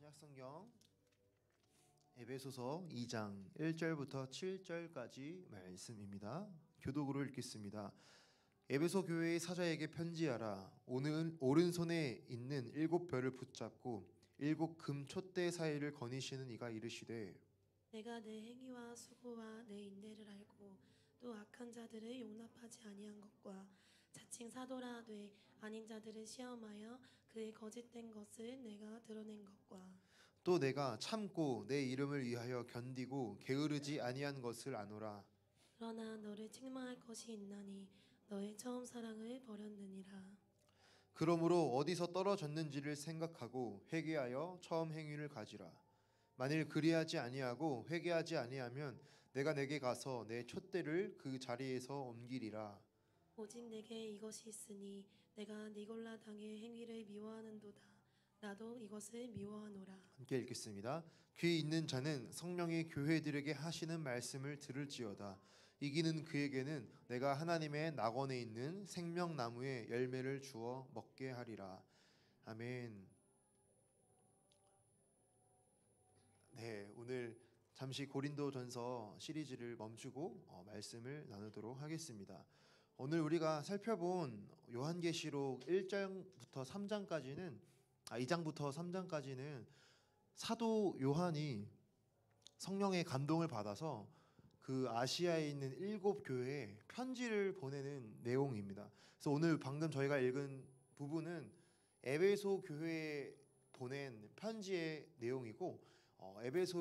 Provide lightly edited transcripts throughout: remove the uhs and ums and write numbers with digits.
신약성경 에베소서 2장 1절부터 7절까지 말씀입니다. 교독으로 읽겠습니다. 에베소 교회의 사자에게 편지하라. 오늘 오른손에 있는 7별을 붙잡고 7금 촛대 사이를 거니시는 이가 이르시되 내가 내 행위와 수고와 내 인내를 알고 또 악한 자들을 용납하지 아니한 것과 자칭 사도라 하되 아닌 자들을 시험하여 그의 거짓된 것을 내가 드러낸 것과 또 내가 참고 내 이름을 위하여 견디고 게으르지 아니한 것을 아노라. 그러나 너를 책망할 것이 있나니 너의 처음 사랑을 버렸느니라. 그러므로 어디서 떨어졌는지를 생각하고 회개하여 처음 행위를 가지라. 만일 그리하지 아니하고 회개하지 아니하면 내가 내게 가서 내 촛대를 그 자리에서 옮기리라. 오직 내게 이것이 있으니 내가 니골라 당의 행위를 미워하는도다. 나도 이것을 미워하노라. 함께 읽겠습니다. 귀 있는 자는 성령이 교회들에게 하시는 말씀을 들을지어다. 이기는 그에게는 내가 하나님의 낙원에 있는 생명나무의 열매를 주어 먹게 하리라. 아멘. 네, 오늘 잠시 고린도전서 시리즈를 멈추고 말씀을 나누도록 하겠습니다. 오늘 우리가 살펴본 요한계시록 1장부터 3장까지는 2장부터 3장까지는 사도 요한이 성령의 감동을 받아서 그 아시아에 있는 7교회에 편지를 보내는 내용입니다. 그래서 오늘 방금 저희가 읽은 부분은 에베소 교회에 보낸 편지의 내용이고 에베소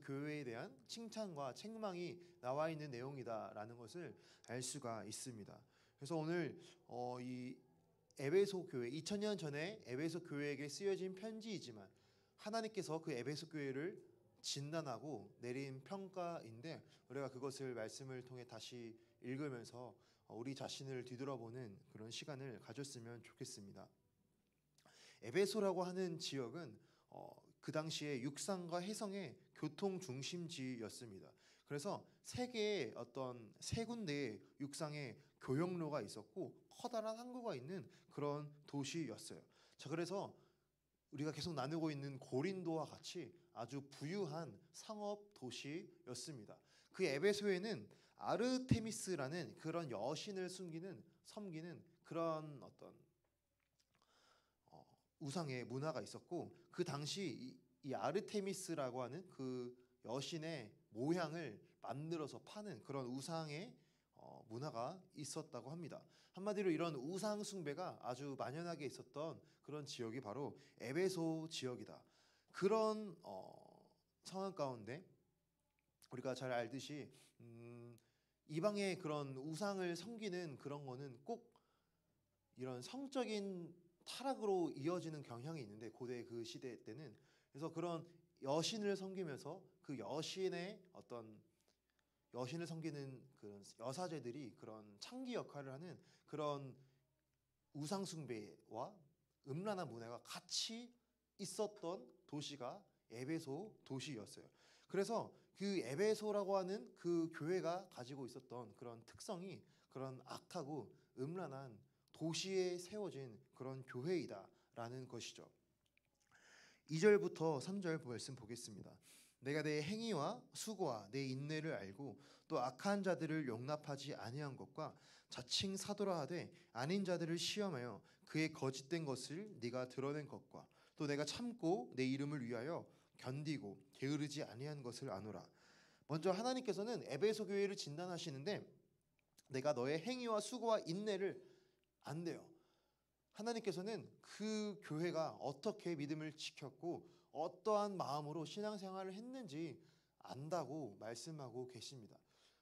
교회에 대한 칭찬과 책망이 나와 있는 내용이다라는 것을 알 수가 있습니다. 그래서 오늘 이 에베소 교회 2000년 전에 에베소 교회에게 쓰여진 편지이지만 하나님께서 그 에베소 교회를 진단하고 내린 평가인데 우리가 그것을 말씀을 통해 다시 읽으면서 우리 자신을 뒤돌아보는 그런 시간을 가졌으면 좋겠습니다. 에베소라고 하는 지역은 그 당시에 육상과 해성의 교통 중심지였습니다. 그래서 세계의 어떤 세 군데의 육상의 교역로가 있었고 커다란 항구가 있는 그런 도시였어요. 자, 그래서 우리가 계속 나누고 있는 고린도와 같이 아주 부유한 상업 도시였습니다. 그 에베소에는 아르테미스라는 그런 여신을 섬기는 그런 어떤 우상의 문화가 있었고 그 당시 이 아르테미스라고 하는 그 여신의 모양을 만들어서 파는 그런 우상의 문화가 있었다고 합니다. 한마디로 이런 우상 숭배가 아주 만연하게 있었던 그런 지역이 바로 에베소 지역이다. 그런 상황 가운데 우리가 잘 알듯이 이방의 그런 우상을 섬기는 그런 거는 꼭 이런 성적인 타락으로 이어지는 경향이 있는데 고대 그 시대 때는 그래서 그런 여신을 섬기면서 그 여신의 어떤 여신을 섬기는 그런 여사제들이 그런 창기 역할을 하는 그런 우상 숭배와 음란한 문화가 같이 있었던 도시가 에베소 도시였어요. 그래서 그 에베소라고 하는 그 교회가 가지고 있었던 그런 특성이 그런 악하고 음란한 도시에 세워진 그런 교회이다라는 것이죠. 2절부터 3절 말씀 보겠습니다. 내가 내 행위와 수고와 내 인내를 알고 또 악한 자들을 용납하지 아니한 것과 자칭 사도라 하되 아닌 자들을 시험하여 그의 거짓된 것을 네가 드러낸 것과 또 내가 참고 내 이름을 위하여 견디고 게으르지 아니한 것을 아노라. 먼저 하나님께서는 에베소 교회를 진단하시는데 내가 너의 행위와 수고와 인내를 안돼요. 하나님께서는 그 교회가 어떻게 믿음을 지켰고 어떠한 마음으로 신앙생활을 했는지 안다고 말씀하고 계십니다.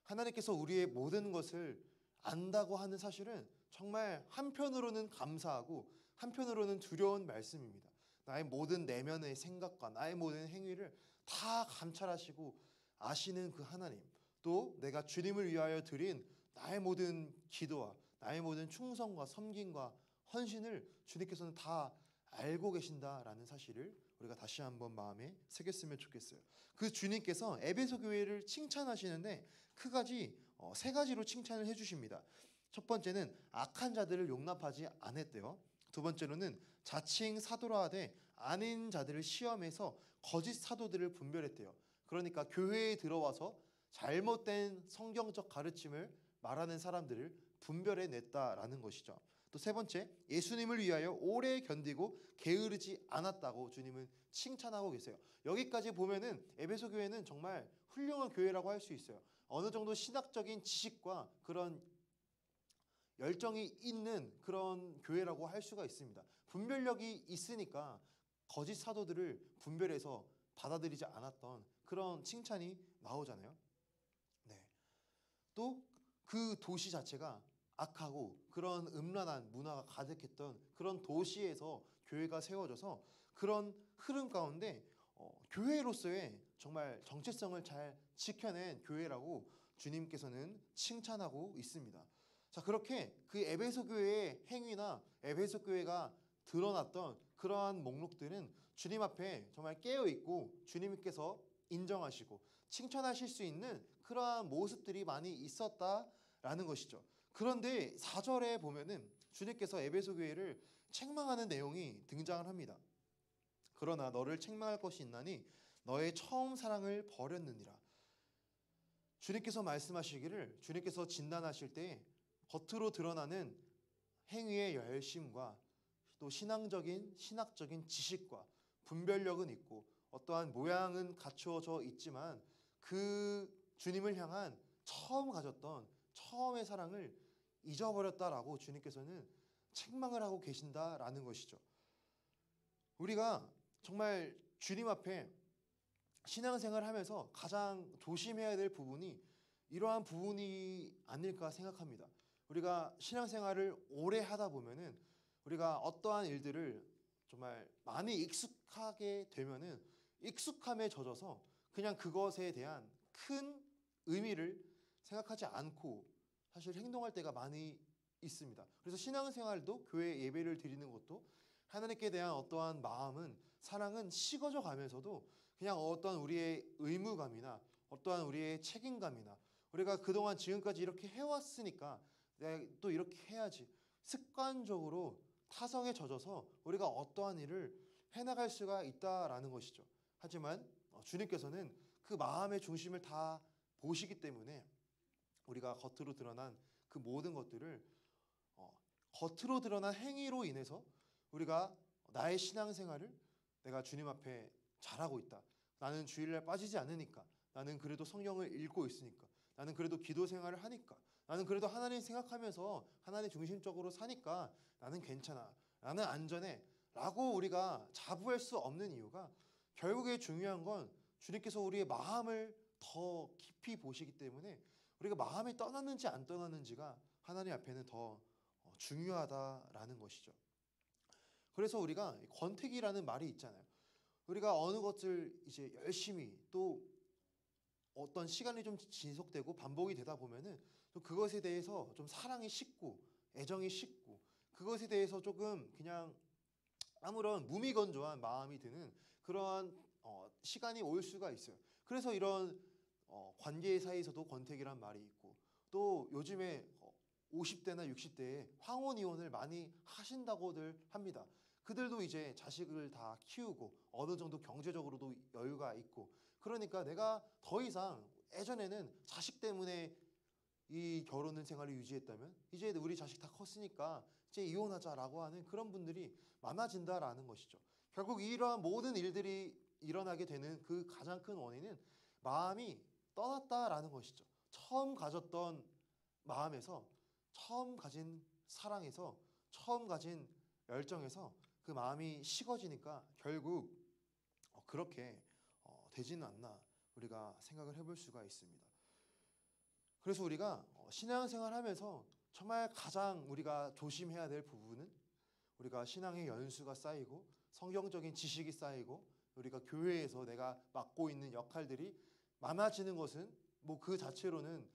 하나님께서 우리의 모든 것을 안다고 하는 사실은 정말 한편으로는 감사하고 한편으로는 두려운 말씀입니다. 나의 모든 내면의 생각과 나의 모든 행위를 다 감찰하시고 아시는 그 하나님, 또 내가 주님을 위하여 드린 나의 모든 기도와 나의 모든 충성과 섬김과 헌신을 주님께서는 다 알고 계신다라는 사실을 우리가 다시 한번 마음에 새겼으면 좋겠어요. 그 주님께서 에베소 교회를 칭찬하시는데 크가지 세 가지로 칭찬을 해주십니다. 첫 번째는 악한 자들을 용납하지 않았대요. 두 번째로는 자칭 사도라하되 아닌 자들을 시험해서 거짓 사도들을 분별했대요. 그러니까 교회에 들어와서 잘못된 성경적 가르침을 말하는 사람들을 분별해 냈다라는 것이죠. 또 세 번째, 예수님을 위하여 오래 견디고 게으르지 않았다고 주님은 칭찬하고 계세요. 여기까지 보면은 에베소 교회는 정말 훌륭한 교회라고 할 수 있어요. 어느 정도 신학적인 지식과 그런 열정이 있는 그런 교회라고 할 수가 있습니다. 분별력이 있으니까 거짓 사도들을 분별해서 받아들이지 않았던 그런 칭찬이 나오잖아요. 네. 또 그 도시 자체가 악하고 그런 음란한 문화가 가득했던 그런 도시에서 교회가 세워져서 그런 흐름 가운데 교회로서의 정말 정체성을 잘 지켜낸 교회라고 주님께서는 칭찬하고 있습니다. 자, 그렇게 그 에베소 교회의 행위나 에베소 교회가 드러났던 그러한 목록들은 주님 앞에 정말 깨어 있고 주님께서 인정하시고 칭찬하실 수 있는 그러한 모습들이 많이 있었다라는 것이죠. 그런데 4절에 보면은 주님께서 에베소 교회를 책망하는 내용이 등장을 합니다. 그러나 너를 책망할 것이 있나니 너의 처음 사랑을 버렸느니라. 주님께서 말씀하시기를, 주님께서 진단하실 때 겉으로 드러나는 행위의 열심과 또 신학적인 지식과 분별력은 있고 어떠한 모양은 갖추어져 있지만 그 주님을 향한 처음 가졌던 처음의 사랑을 잊어버렸다라고 주님께서는 책망을 하고 계신다라는 것이죠. 우리가 정말 주님 앞에 신앙생활을 하면서 가장 조심해야 될 부분이 이러한 부분이 아닐까 생각합니다. 우리가 신앙생활을 오래 하다 보면은 우리가 어떠한 일들을 정말 많이 익숙하게 되면은 익숙함에 젖어서 그냥 그것에 대한 큰 의미를 생각하지 않고 사실 행동할 때가 많이 있습니다. 그래서 신앙생활도 교회 예배를 드리는 것도 하나님께 대한 어떠한 마음은 사랑은 식어져 가면서도 그냥 어떠한 우리의 의무감이나 어떠한 우리의 책임감이나 우리가 그동안 지금까지 이렇게 해왔으니까 내가 또 이렇게 해야지 습관적으로 타성에 젖어서 우리가 어떠한 일을 해나갈 수가 있다라는 것이죠. 하지만 주님께서는 그 마음의 중심을 다 보시기 때문에 우리가 겉으로 드러난 그 모든 것들을 겉으로 드러난 행위로 인해서 우리가 나의 신앙생활을 내가 주님 앞에 잘하고 있다. 나는 주일날 빠지지 않으니까. 나는 그래도 성경을 읽고 있으니까. 나는 그래도 기도 생활을 하니까. 나는 그래도 하나님 생각하면서 하나님 중심적으로 사니까 나는 괜찮아. 나는 안전해. 라고 우리가 자부할 수 없는 이유가 결국에 중요한 건 주님께서 우리의 마음을 더 깊이 보시기 때문에 우리가 마음이 떠났는지 안 떠났는지가 하나님 앞에는 더 중요하다라는 것이죠. 그래서 우리가 권태기라는 말이 있잖아요. 우리가 어느 것을 이제 열심히 또 어떤 시간이 좀 지속되고 반복이 되다 보면은 또 그것에 대해서 좀 사랑이 식고 애정이 식고 그것에 대해서 조금 그냥 아무런 무미건조한 마음이 드는 그러한 시간이 올 수가 있어요. 그래서 이런 관계 사이에서도 권태기란 말이 있고 또 요즘에 50대나 60대에 황혼 이혼을 많이 하신다고들 합니다. 그들도 이제 자식을 다 키우고 어느 정도 경제적으로도 여유가 있고 그러니까 내가 더 이상 예전에는 자식 때문에 이 결혼 생활을 유지했다면 이제 우리 자식 다 컸으니까 이제 이혼하자라고 하는 그런 분들이 많아진다라는 것이죠. 결국 이러한 모든 일들이 일어나게 되는 그 가장 큰 원인은 마음이 떠났다라는 것이죠. 처음 가졌던 마음에서 처음 가진 사랑에서 처음 가진 열정에서 그 마음이 식어지니까 결국 그렇게 되지는 않나 우리가 생각을 해볼 수가 있습니다. 그래서 우리가 신앙생활하면서 정말 가장 우리가 조심해야 될 부분은 우리가 신앙의 연수가 쌓이고 성경적인 지식이 쌓이고 우리가 교회에서 내가 맡고 있는 역할들이 많아지는 것은 뭐 그 자체로는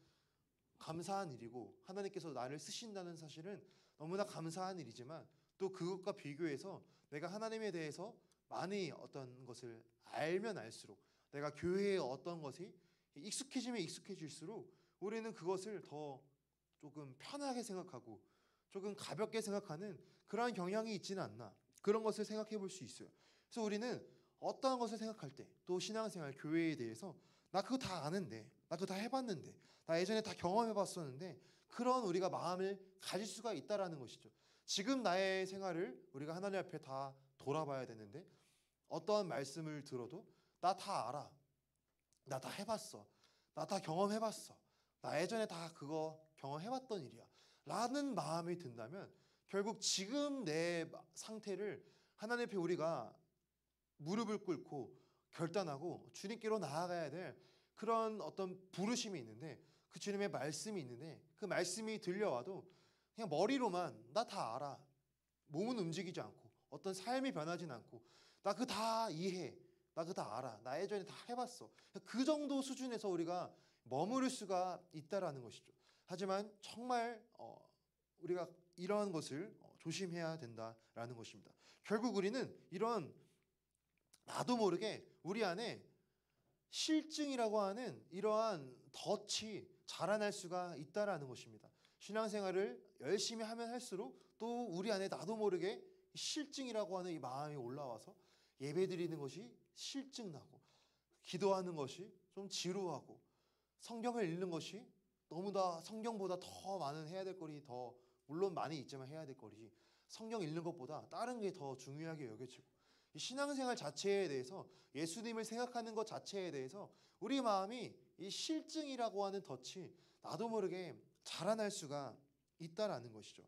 감사한 일이고 하나님께서 나를 쓰신다는 사실은 너무나 감사한 일이지만 또 그것과 비교해서 내가 하나님에 대해서 많이 어떤 것을 알면 알수록 내가 교회의 어떤 것이 익숙해지면 익숙해질수록 우리는 그것을 더 조금 편하게 생각하고 조금 가볍게 생각하는 그러한 경향이 있지는 않나, 그런 것을 생각해 볼 수 있어요. 그래서 우리는 어떠한 것을 생각할 때, 또 신앙생활, 교회에 대해서 나 그거 다 아는데, 나 그거 다 해봤는데, 나 예전에 다 경험해봤었는데, 그런 우리가 마음을 가질 수가 있다라는 것이죠. 지금 나의 생활을 우리가 하나님 앞에 다 돌아봐야 되는데, 어떠한 말씀을 들어도 나 다 알아, 나 다 해봤어, 나 다 경험해봤어, 나 예전에 다 그거 경험해봤던 일이야 라는 마음이 든다면, 결국 지금 내 상태를 하나님 앞에 우리가 무릎을 꿇고 결단하고 주님께로 나아가야 될 그런 어떤 부르심이 있는데, 그 주님의 말씀이 있는데, 그 말씀이 들려와도 그냥 머리로만 나 다 알아, 몸은 움직이지 않고 어떤 삶이 변하진 않고, 나 그거 다 이해해, 나 그거 다 알아, 나 예전에 다 해봤어, 그 정도 수준에서 우리가 머무를 수가 있다라는 것이죠. 하지만 정말 우리가 이러한 것을 조심해야 된다라는 것입니다. 결국 우리는 이런 나도 모르게 우리 안에 실증이라고 하는 이러한 덫이 자라날 수가 있다라는 것입니다. 신앙생활을 열심히 하면 할수록 또 우리 안에 나도 모르게 실증이라고 하는 이 마음이 올라와서 예배드리는 것이 실증나고, 기도하는 것이 좀 지루하고, 성경을 읽는 것이 너무나 성경보다 더 많은 해야 될 거리, 더 물론 많이 있지만 해야 될 거리, 성경 읽는 것보다 다른 게 더 중요하게 여겨지고, 이 신앙생활 자체에 대해서, 예수님을 생각하는 것 자체에 대해서 우리 마음이 이 실증이라고 하는 덫이 나도 모르게 자라날 수가 있다라는 것이죠.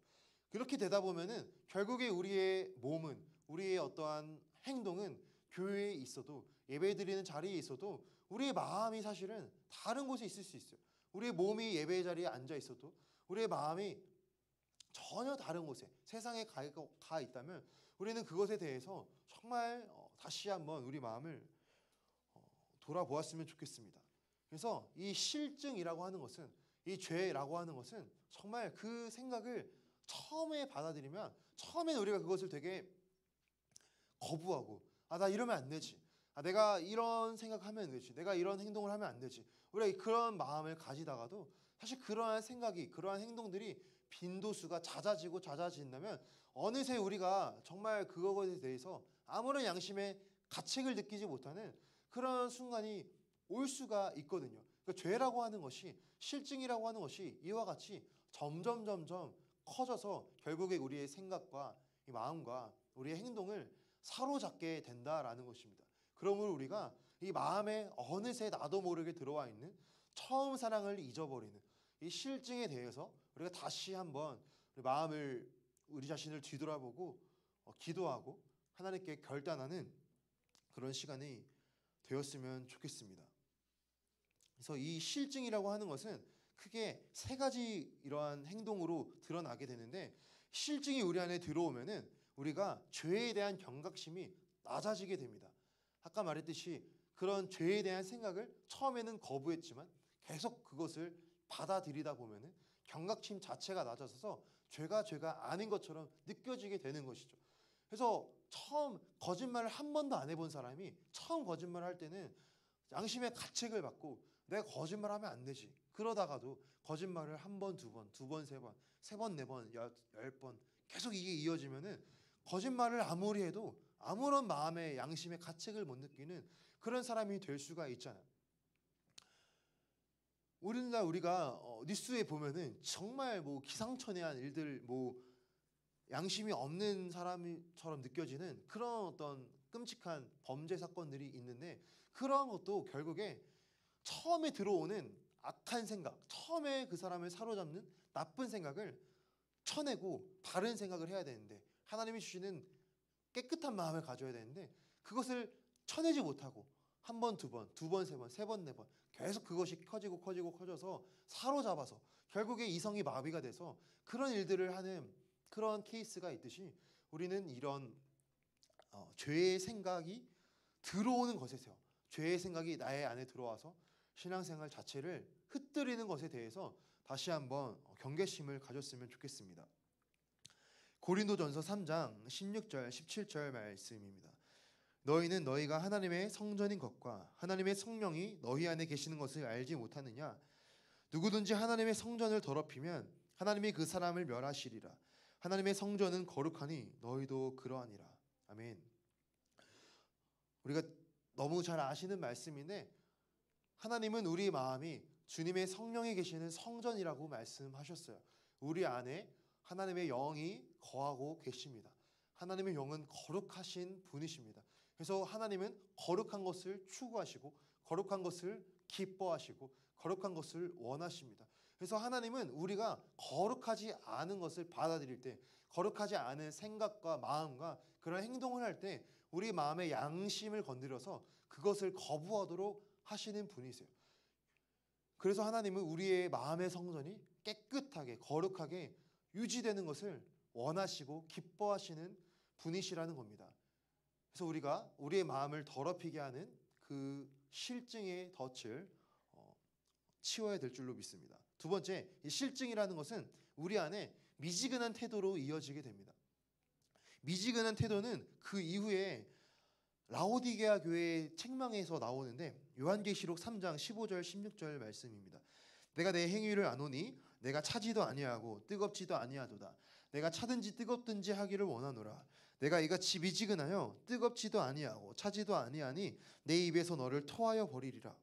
그렇게 되다 보면은 결국에 우리의 몸은, 우리의 어떠한 행동은 교회에 있어도, 예배드리는 자리에 있어도 우리의 마음이 사실은 다른 곳에 있을 수 있어요. 우리의 몸이 예배 자리에 앉아 있어도 우리의 마음이 전혀 다른 곳에 세상에 가 있다면, 우리는 그것에 대해서 정말 다시 한번 우리 마음을 돌아보았으면 좋겠습니다. 그래서 이 실증이라고 하는 것은, 이 죄라고 하는 것은 정말 그 생각을 처음에 받아들이면, 처음에 우리가 그것을 되게 거부하고, 나 이러면 안 되지, 내가 이런 생각하면 안 되지, 내가 이런 행동을 하면 안 되지, 우리가 그런 마음을 가지다가도 사실 그러한 생각이, 그러한 행동들이 빈도수가 잦아진다면 어느새 우리가 정말 그것에 대해서 아무런 양심의 가책을 느끼지 못하는 그런 순간이 올 수가 있거든요. 그러니까 죄라고 하는 것이, 실증이라고 하는 것이 이와 같이 점점 커져서 결국에 우리의 생각과 이 마음과 우리의 행동을 사로잡게 된다라는 것입니다. 그러므로 우리가 이 마음에 어느새 나도 모르게 들어와 있는 처음 사랑을 잊어버리는 이 실증에 대해서 우리가 다시 한번 우리 마음을, 우리 자신을 뒤돌아보고 기도하고 하나님께 결단하는 그런 시간이 되었으면 좋겠습니다. 그래서 이 실증이라고 하는 것은 크게 세 가지 이러한 행동으로 드러나게 되는데, 실증이 우리 안에 들어오면은 우리가 죄에 대한 경각심이 낮아지게 됩니다. 아까 말했듯이 그런 죄에 대한 생각을 처음에는 거부했지만 계속 그것을 받아들이다 보면은 경각심 자체가 낮아져서 죄가 아닌 것처럼 느껴지게 되는 것이죠. 그래서 처음 거짓말을 한 번도 안 해본 사람이 처음 거짓말을 할 때는 양심의 가책을 받고 내가 거짓말하면 안 되지, 그러다가도 거짓말을 한 번, 두 번, 두 번, 세 번, 세 번, 네 번, 10번 계속 이게 이어지면은 거짓말을 아무리 해도 아무런 마음의 양심의 가책을 못 느끼는 그런 사람이 될 수가 있잖아요. 오늘날 우리가 뉴스에 보면은 정말 뭐 기상천외한 일들, 뭐 양심이 없는 사람처럼 느껴지는 그런 어떤 끔찍한 범죄 사건들이 있는데, 그런 것도 결국에 처음에 들어오는 악한 생각, 처음에 그 사람을 사로잡는 나쁜 생각을 쳐내고 바른 생각을 해야 되는데, 하나님이 주시는 깨끗한 마음을 가져야 되는데, 그것을 쳐내지 못하고 한 번, 두 번, 두 번, 세 번, 세 번, 네 번 계속 그것이 커져서 사로잡아서 결국에 이성이 마비가 돼서 그런 일들을 하는 그런 케이스가 있듯이, 우리는 이런 죄의 생각이 들어오는 것에서, 죄의 생각이 나의 안에 들어와서 신앙생활 자체를 흩뜨리는 것에 대해서 다시 한번 경계심을 가졌으면 좋겠습니다. 고린도전서 3장 16절 17절 말씀입니다. 너희는 너희가 하나님의 성전인 것과 하나님의 성령이 너희 안에 계시는 것을 알지 못하느냐? 누구든지 하나님의 성전을 더럽히면 하나님이 그 사람을 멸하시리라. 하나님의 성전은 거룩하니 너희도 그러하니라. 아멘. 우리가 너무 잘 아시는 말씀인데 하나님은 우리 마음이 주님의 성령이 계시는 성전이라고 말씀하셨어요. 우리 안에 하나님의 영이 거하고 계십니다. 하나님의 영은 거룩하신 분이십니다. 그래서 하나님은 거룩한 것을 추구하시고 거룩한 것을 기뻐하시고 거룩한 것을 원하십니다. 그래서 하나님은 우리가 거룩하지 않은 것을 받아들일 때, 거룩하지 않은 생각과 마음과 그런 행동을 할 때 우리 마음의 양심을 건드려서 그것을 거부하도록 하시는 분이세요. 그래서 하나님은 우리의 마음의 성전이 깨끗하게 거룩하게 유지되는 것을 원하시고 기뻐하시는 분이시라는 겁니다. 그래서 우리가 우리의 마음을 더럽히게 하는 그 실증의 덫을 치워야 될 줄로 믿습니다. 두 번째, 이 실증이라는 것은 우리 안에 미지근한 태도로 이어지게 됩니다. 미지근한 태도는 그 이후에 라오디게아 교회의 책망에서 나오는데 요한계시록 3장 15절 16절 말씀입니다. 내가 내 행위를 아노니 내가 차지도 아니하고 뜨겁지도 아니하도다. 내가 차든지 뜨겁든지 하기를 원하노라. 내가 이같이 미지근하여 뜨겁지도 아니하고 차지도 아니하니 내 입에서 너를 토하여 버리리라.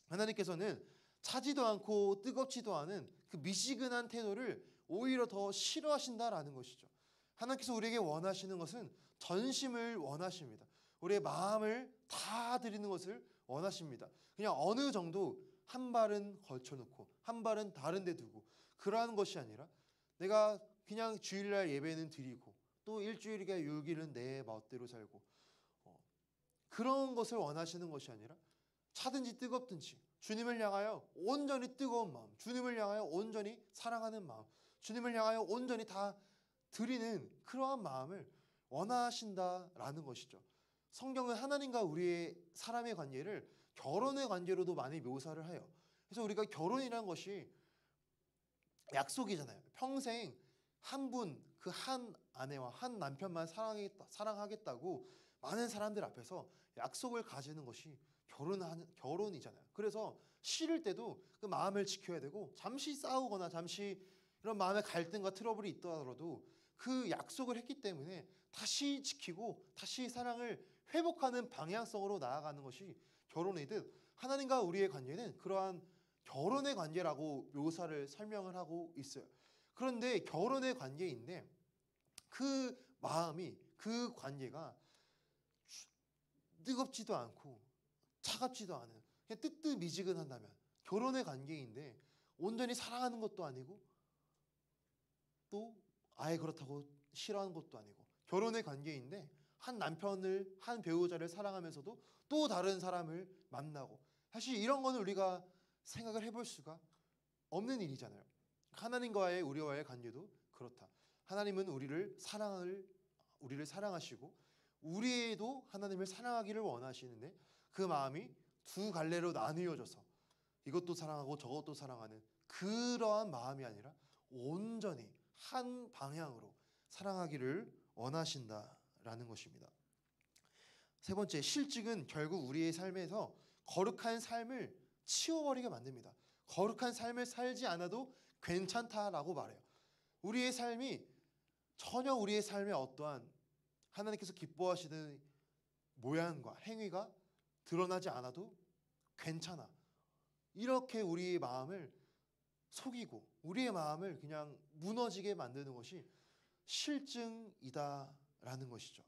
하나님께서는 차지도 않고 뜨겁지도 않은 그 미지근한 태도를 오히려 더 싫어하신다라는 것이죠. 하나님께서 우리에게 원하시는 것은 전심을 원하십니다. 우리의 마음을 다 드리는 것을 원하십니다. 그냥 어느 정도 한 발은 걸쳐놓고 한 발은 다른 데 두고 그러한 것이 아니라 내가 그냥 주일날 예배는 드리고 또 일주일이가 6일은 내 멋대로 살고 그런 것을 원하시는 것이 아니라 차든지 뜨겁든지 주님을 향하여 온전히 뜨거운 마음, 주님을 향하여 온전히 사랑하는 마음, 주님을 향하여 온전히 다 드리는 그러한 마음을 원하신다라는 것이죠. 성경은 하나님과 우리의 사람의 관계를 결혼의 관계로도 많이 묘사를 해요. 그래서 우리가 결혼이라는 것이 약속이잖아요. 평생 한 분, 그 한 아내와 한 남편만 사랑하겠다고 많은 사람들 앞에서 약속을 가지는 것이 결혼이잖아요. 그래서 싫을 때도 그 마음을 지켜야 되고 잠시 싸우거나 잠시 이런 마음의 갈등과 트러블이 있더라도 그 약속을 했기 때문에 다시 지키고 다시 사랑을 회복하는 방향성으로 나아가는 것이 결혼이듯 하나님과 우리의 관계는 그러한 결혼의 관계라고 묘사를 설명을 하고 있어요. 그런데 결혼의 관계인데 그 마음이 그 관계가 뜨겁지도 않고 차갑지도 않은 그냥 뜨뜻미지근한다면 결혼의 관계인데 온전히 사랑하는 것도 아니고 또 아예 그렇다고 싫어하는 것도 아니고 결혼의 관계인데 한 남편을 한 배우자를 사랑하면서도 또 다른 사람을 만나고 사실 이런 거는 우리가 생각을 해볼 수가 없는 일이잖아요. 하나님과의 우리와의 관계도 그렇다. 하나님은 우리를 사랑하시고 우리도 하나님을 사랑하기를 원하시는데 그 마음이 두 갈래로 나뉘어져서 이것도 사랑하고 저것도 사랑하는 그러한 마음이 아니라 온전히 한 방향으로 사랑하기를 원하신다라는 것입니다. 세 번째, 실증은 결국 우리의 삶에서 거룩한 삶을 치워버리게 만듭니다. 거룩한 삶을 살지 않아도 괜찮다라고 말해요. 우리의 삶이 전혀 우리의 삶에 어떠한 하나님께서 기뻐하시는 모양과 행위가 드러나지 않아도 괜찮아. 이렇게 우리의 마음을 속이고 우리의 마음을 그냥 무너지게 만드는 것이 실증이다라는 것이죠.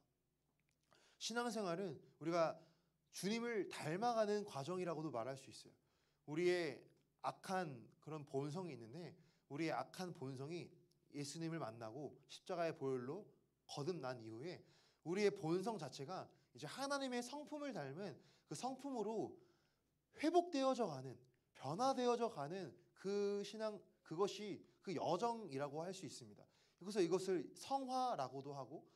신앙생활은 우리가 주님을 닮아가는 과정이라고도 말할 수 있어요. 우리의 악한 그런 본성이 있는데 우리의 악한 본성이 예수님을 만나고 십자가의 보혈로 거듭난 이후에 우리의 본성 자체가 이제 하나님의 성품을 닮은 그 성품으로 회복되어져 가는 변화되어져 가는 그 신앙 그것이 그 여정이라고 할 수 있습니다. 그래서 이것을 성화라고도 하고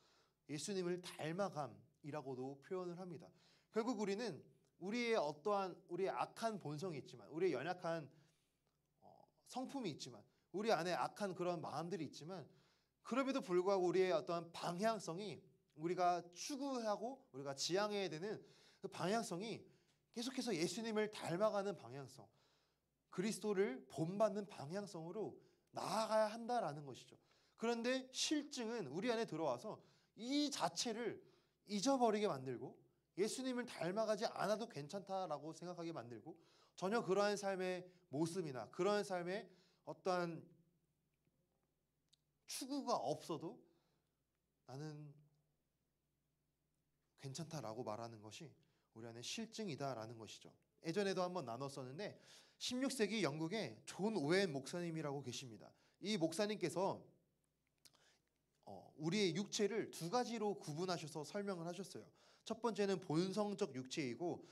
예수님을 닮아감이라고도 표현을 합니다. 결국 우리는 우리의 어떠한 우리의 악한 본성이 있지만 우리의 연약한 성품이 있지만 우리 안에 악한 그런 마음들이 있지만 그럼에도 불구하고 우리의 어떠한 방향성이 우리가 추구하고 우리가 지향해야 되는 그 방향성이 계속해서 예수님을 닮아가는 방향성, 그리스도를 본받는 방향성으로 나아가야 한다라는 것이죠. 그런데 실증은 우리 안에 들어와서 이 자체를 잊어버리게 만들고 예수님을 닮아가지 않아도 괜찮다라고 생각하게 만들고 전혀 그러한 삶의 모습이나 그러한 삶의 어떠한 추구가 없어도 나는 괜찮다라고 말하는 것이 우리 안에 실증이다라는 것이죠. 예전에도 한번 나눴었는데 16세기 영국에 존 오웬 목사님이라고 계십니다. 이 목사님께서 우리의 육체를 두 가지로 구분하셔서 설명을 하셨어요. 첫 번째는 본성적 육체이고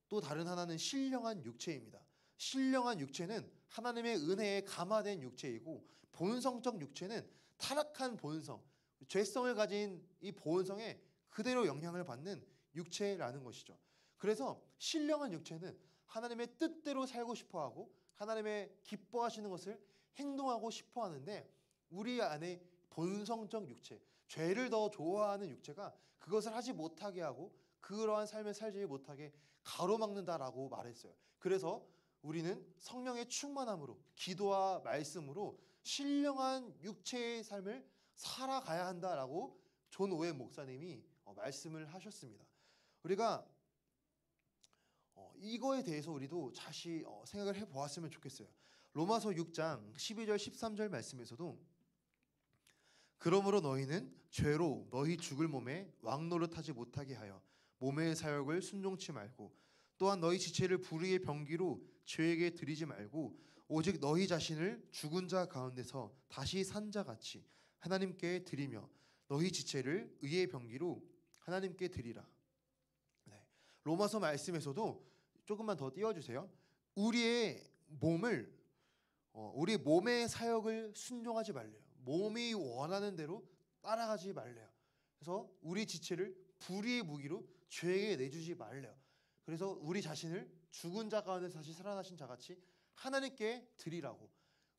또 다른 하나는 신령한 육체입니다. 신령한 육체는 하나님의 은혜에 감화된 육체이고 본성적 육체는 타락한 본성, 죄성을 가진 이 본성에 그대로 영향을 받는 육체라는 것이죠. 그래서 신령한 육체는 하나님의 뜻대로 살고 싶어하고 하나님의 기뻐하시는 것을 행동하고 싶어하는데 우리 안에 본성적 육체, 죄를 더 좋아하는 육체가 그것을 하지 못하게 하고 그러한 삶을 살지 못하게 가로막는다라고 말했어요. 그래서 우리는 성령의 충만함으로 기도와 말씀으로 신령한 육체의 삶을 살아가야 한다라고 존 오웬 목사님이 말씀을 하셨습니다. 우리가 이거에 대해서 우리도 다시 생각을 해보았으면 좋겠어요. 로마서 6장 12절 13절 말씀에서도 그러므로 너희는 죄로 너희 죽을 몸에 왕노릇하지 못하게 하여 몸의 사역을 순종치 말고 또한 너희 지체를 불의의 병기로 죄에게 드리지 말고 오직 너희 자신을 죽은 자 가운데서 다시 산 자같이 하나님께 드리며 너희 지체를 의의 병기로 하나님께 드리라. 네. 로마서 말씀에서도 조금만 더 띄워주세요. 우리의 몸의 사역을 순종하지 말래요. 몸이 원하는 대로 따라가지 말래요. 그래서 우리 지체를 불의의 무기로 죄에게 내주지 말래요. 그래서 우리 자신을 죽은 자 가운데서 다시 살아나신 자같이 하나님께 드리라고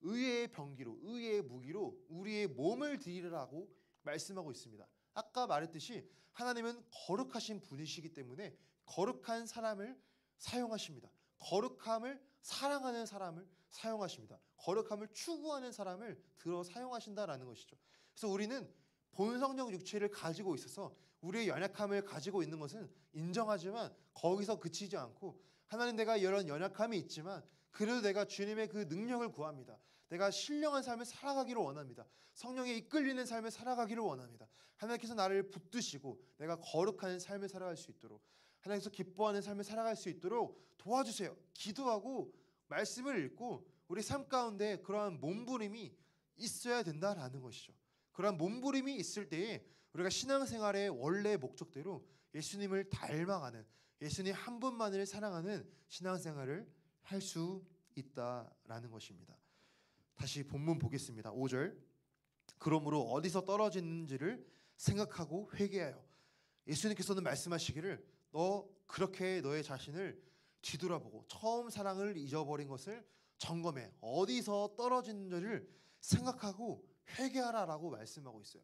의의 병기로 의의 무기로 우리의 몸을 드리라고 말씀하고 있습니다. 아까 말했듯이 하나님은 거룩하신 분이시기 때문에 거룩한 사람을 사용하십니다. 거룩함을 사랑하는 사람을 사용하십니다. 거룩함을 추구하는 사람을 들어 사용하신다라는 것이죠. 그래서 우리는 본성적 육체를 가지고 있어서 우리의 연약함을 가지고 있는 것은 인정하지만 거기서 그치지 않고 하나님 내가 이런 연약함이 있지만 그래도 내가 주님의 그 능력을 구합니다. 내가 신령한 삶을 살아가기를 원합니다. 성령에 이끌리는 삶을 살아가기를 원합니다. 하나님께서 나를 붙드시고 내가 거룩한 삶을 살아갈 수 있도록 하나님께서 기뻐하는 삶을 살아갈 수 있도록 도와주세요. 기도하고 말씀을 읽고 우리 삶 가운데 그러한 몸부림이 있어야 된다라는 것이죠. 그러한 몸부림이 있을 때에 우리가 신앙생활의 원래 목적대로 예수님을 닮아가는 예수님 한 분만을 사랑하는 신앙생활을 할 수 있다라는 것입니다. 다시 본문 보겠습니다. 5절 그러므로 어디서 떨어지는지를 생각하고 회개하여 예수님께서는 말씀하시기를 너 그렇게 너의 자신을 뒤돌아보고 처음 사랑을 잊어버린 것을 점검해 어디서 떨어지는지를 생각하고 회개하라라고 말씀하고 있어요.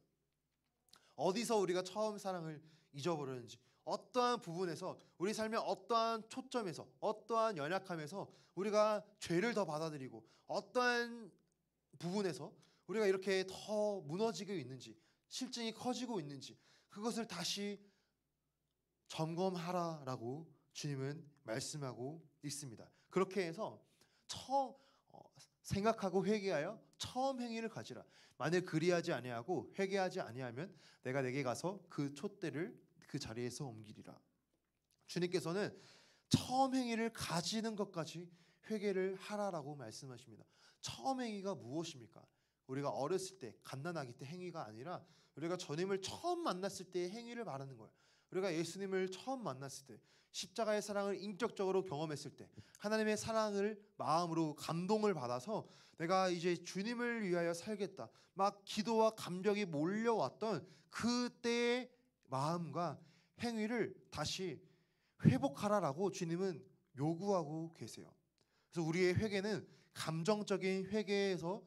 어디서 우리가 처음 사랑을 잊어버렸는지 어떠한 부분에서 우리 삶의 어떠한 초점에서 어떠한 연약함에서 우리가 죄를 더 받아들이고 어떠한 부분에서 우리가 이렇게 더 무너지고 있는지 실증이 커지고 있는지 그것을 다시 점검하라라고 주님은 말씀하고 있습니다. 그렇게 해서 처음 생각하고 회개하여 처음 행위를 가지라. 만일 그리하지 아니하고 회개하지 아니하면 내가 내게 가서 그 촛대를 그 자리에서 옮기리라. 주님께서는 처음 행위를 가지는 것까지 회개를 하라라고 말씀하십니다. 처음 행위가 무엇입니까? 우리가 어렸을 때 갓난아기 때 행위가 아니라 우리가 주님을 처음 만났을 때의 행위를 말하는 거예요. 우리가 예수님을 처음 만났을 때 십자가의 사랑을 인격적으로 경험했을 때 하나님의 사랑을 마음으로 감동을 받아서 내가 이제 주님을 위하여 살겠다 막 기도와 감격이 몰려왔던 그때의 마음과 행위를 다시 회복하라라고 주님은 요구하고 계세요. 그래서 우리의 회개는 감정적인 회개에서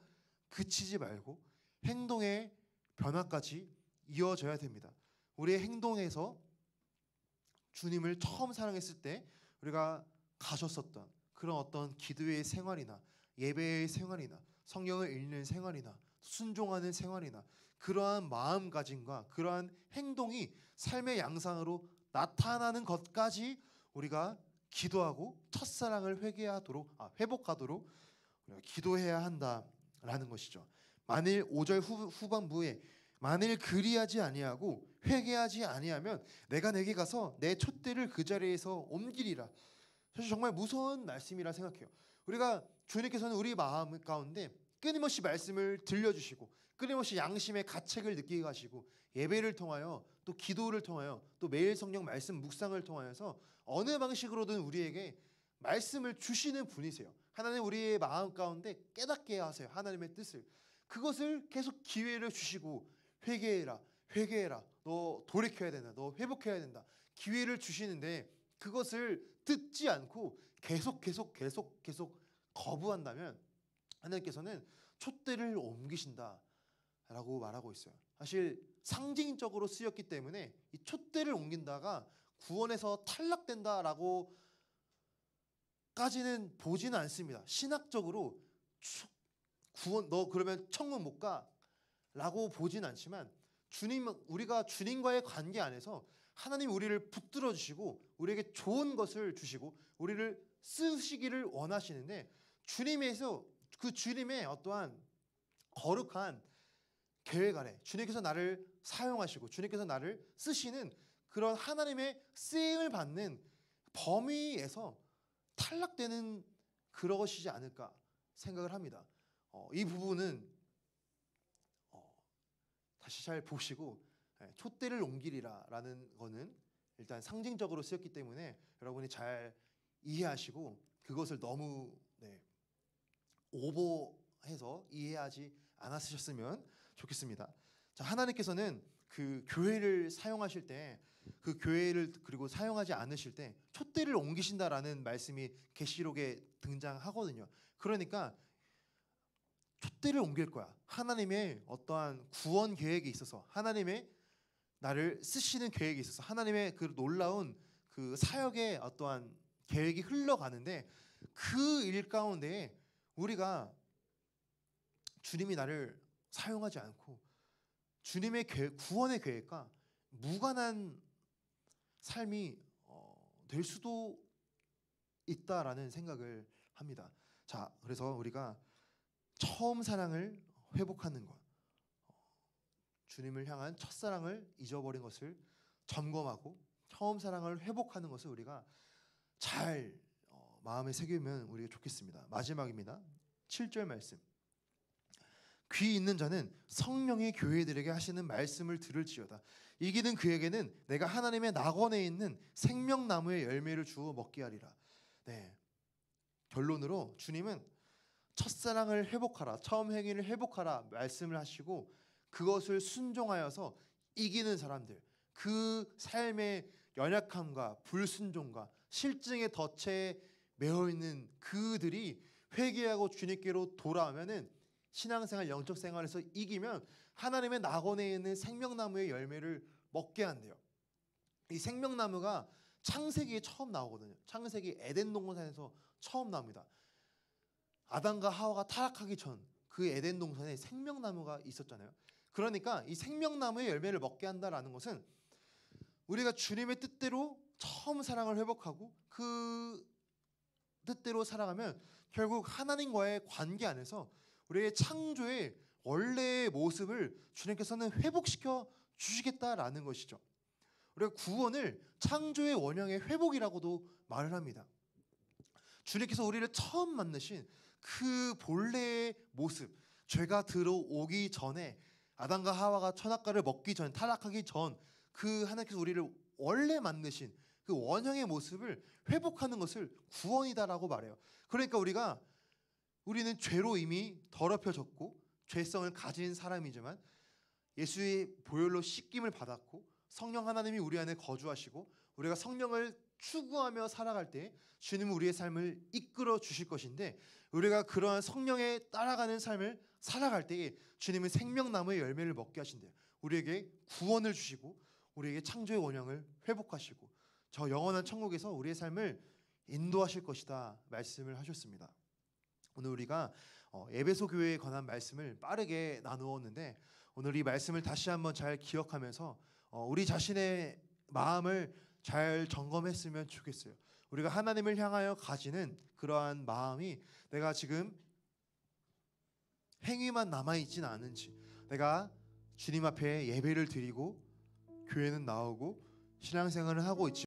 그치지 말고 행동의 변화까지 이어져야 됩니다. 우리의 행동에서 주님을 처음 사랑했을 때 우리가 가졌었던 그런 어떤 기도의 생활이나 예배의 생활이나 성경을 읽는 생활이나 순종하는 생활이나 그러한 마음가짐과 그러한 행동이 삶의 양상으로 나타나는 것까지 우리가 기도하고 첫사랑을 회복하도록 우리가 기도해야 한다라는 것이죠. 만일 5절 후반부에 만일 그리하지 아니하고 회개하지 아니하면 내가 내게 가서 내 촛대를 그 자리에서 옮기리라. 사실 정말 무서운 말씀이라 생각해요. 우리가 주님께서는 우리 마음 가운데 끊임없이 말씀을 들려주시고 끊임없이 양심의 가책을 느끼게 하시고 예배를 통하여 또 기도를 통하여 또 매일 성경 말씀 묵상을 통하여서 어느 방식으로든 우리에게 말씀을 주시는 분이세요. 하나님 우리의 마음 가운데 깨닫게 하세요. 하나님의 뜻을. 그것을 계속 기회를 주시고 회개해라. 너 돌이켜야 된다. 너 회복해야 된다. 기회를 주시는데 그것을 듣지 않고 계속 거부한다면 하나님께서는 촛대를 옮기신다라고 말하고 있어요. 사실 상징적으로 쓰였기 때문에 이 촛대를 옮긴다가 구원에서 탈락된다라고 까지는 보지는 않습니다. 신학적으로 구원 너 그러면 천국 못 가라고 보지는 않지만 우리가 주님과의 관계 안에서 하나님 우리를 붙들어 주시고 우리에게 좋은 것을 주시고 우리를 쓰시기를 원하시는데 주님에서 그 주님의 어떠한 거룩한 계획 아래 주님께서 나를 사용하시고 주님께서 나를 쓰시는 그런 하나님의 쓰임을 받는 범위에서 탈락되는 그것이지 않을까 생각을 합니다. 이 부분은 다시 잘 보시고 촛대를 옮기리라라는 거는 일단 상징적으로 쓰였기 때문에 여러분이 잘 이해하시고 그것을 너무 오버해서 이해하지 않았으셨으면 좋겠습니다. 자, 하나님께서는 그 교회를 사용하실 때 그 교회를 그리고 사용하지 않으실 때 촛대를 옮기신다라는 말씀이 계시록에 등장하거든요. 그러니까 촛대를 옮길 거야. 하나님의 어떠한 구원 계획에 있어서 하나님의 나를 쓰시는 계획에 있어서 하나님의 그 놀라운 그 사역의 어떠한 계획이 흘러가는데 그 일 가운데 우리가 주님이 나를 사용하지 않고 주님의 구원의 계획과 무관한 삶이 될 수도 있다라는 생각을 합니다. 자, 그래서 우리가 처음 사랑을 회복하는 것, 주님을 향한 첫사랑을 잊어버린 것을 점검하고 처음 사랑을 회복하는 것을 우리가 잘 마음에 새기면 우리가 좋겠습니다. 마지막입니다. 7절 말씀. 귀 있는 자는 성령이 교회들에게 하시는 말씀을 들을지어다. 이기는 그에게는 내가 하나님의 낙원에 있는 생명나무의 열매를 주어 먹게 하리라. 네. 결론으로 주님은 첫사랑을 회복하라, 처음 행위를 회복하라 말씀을 하시고 그것을 순종하여서 이기는 사람들, 그 삶의 연약함과 불순종과 실증의 덫에 매여 있는 그들이 회개하고 주님께로 돌아오면은 신앙생활, 영적 생활에서 이기면 하나님의 낙원에 있는 생명나무의 열매를 먹게 한대요. 이 생명나무가 창세기에 처음 나오거든요. 창세기 에덴 동산에서 처음 나옵니다. 아담과 하와가 타락하기 전 그 에덴 동산에 생명나무가 있었잖아요. 그러니까 이 생명나무의 열매를 먹게 한다라는 것은 우리가 주님의 뜻대로 처음 사랑을 회복하고 그 뜻대로 살아가면 결국 하나님과의 관계 안에서 우리의 창조의 원래의 모습을 주님께서는 회복시켜 주시겠다라는 것이죠. 우리가 구원을 창조의 원형의 회복이라고도 말을 합니다. 주님께서 우리를 처음 만드신 그 본래의 모습, 죄가 들어오기 전에 아담과 하와가 선악과를 먹기 전, 타락하기 전 그 하나님께서 우리를 원래 만드신 그 원형의 모습을 회복하는 것을 구원이다라고 말해요. 그러니까 우리는 죄로 이미 더럽혀졌고 죄성을 가진 사람이지만 예수의 보혈로 씻김을 받았고 성령 하나님이 우리 안에 거주하시고 우리가 성령을 추구하며 살아갈 때 주님은 우리의 삶을 이끌어 주실 것인데 우리가 그러한 성령에 따라가는 삶을 살아갈 때에 주님은 생명나무의 열매를 먹게 하신대요. 우리에게 구원을 주시고 우리에게 창조의 원형을 회복하시고 저 영원한 천국에서 우리의 삶을 인도하실 것이다 말씀을 하셨습니다. 오늘 우리가 에베소 교회에 관한 말씀을 빠르게 나누었는데 오늘 이 말씀을 다시 한번 잘 기억하면서 우리 자신의 마음을 잘 점검했으면 좋겠어요. 우리가 하나님을 향하여 가지는 그러한 마음이 내가 지금 행위만 남아있진 않은지, 내가 주님 앞에 예배를 드리고 교회는 나오고 신앙생활을 하고 있지만